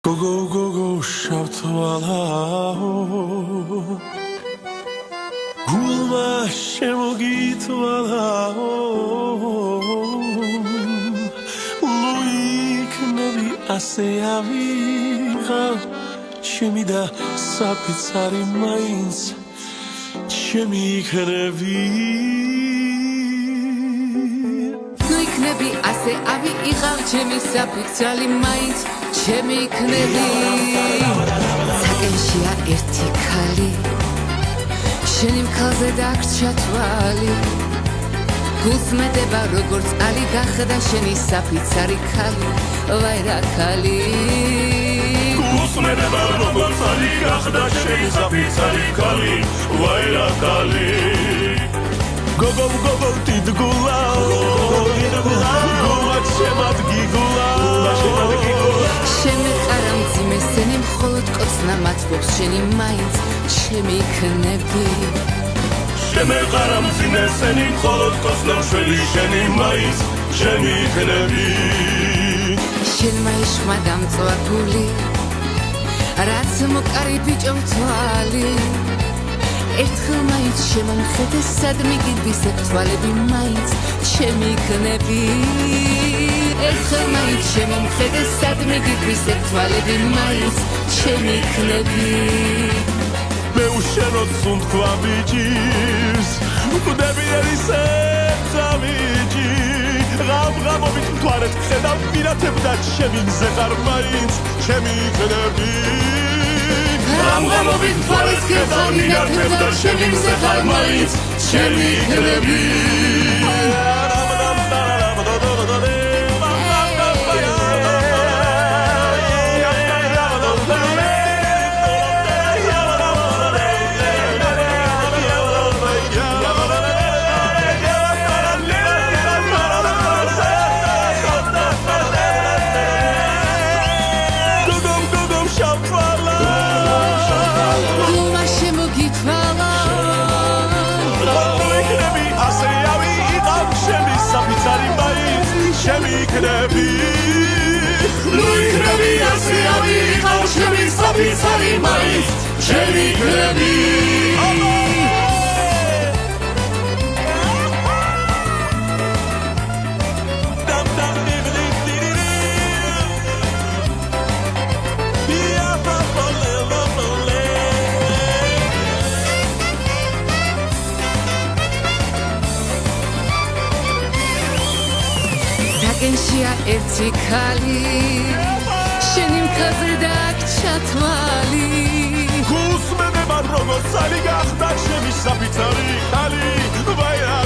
Go, შავთვალაო გულმა შემოგითვალაო ლოიქნები ასე ავიღავ ჩემი და საფიცარი მაინც ჩემი იქნები ლოიქნები ასე ავიღავ ჩემი საფიცარი მაინც ჩემი იქნები საკენშია ერთი ქალი შენი მქალზე დაგრჩა თვალი გულს მეტება როგორც ალი გახდა შენი საფიცარი ქალი ვაი რა ქალი გულს მეტება როგორც ალი გახდა შენი საფიცარი ქალი ვაი რა ქალი გოგო დიდგულაო გულა შემადგიგულაო შემეყარა მძიმე სენი მხოლოდ კოცნა მათბობს შენი მაინც ჩემი იქნები შემეყარა მძიმე სენი მხოლოდ კოცნა შველი შენი მაინც ჩემი იქნები შენმა იშმა დამწვა გული რაც მოკარი ბიჭო თვალი ერთხელ მაინც შემომხედე სად მიგიდის თვალები მაინც ჩემი იქნები ერთხელ მაინც შემომხედე სად მიგიდის თვალები მაინც ჩემი იქნები მე უშენოდ სუნთქვა ბიჭის ვკვდები ერისებს ამიჯი ღამობით მთვარეთ ხედავ პირათებდა ჩემი მზე ხარ მაინც ჩემი იქნები ღამობით მთვარეთ ხედავ პირათებდა ჩემი მზე ხარ მაინც ჩემი იქნები ჩემი იქნები ლოიქნები ასე ავიღავ ჩემი საფიცარი მაინც ჩემი იქნები საკენშია ერთი ქალი შენი მქალზე დაგრჩა თვალი გულს მეტება როგორც ალი გახდა ჩემი საფიცარი ქალი ვაი რა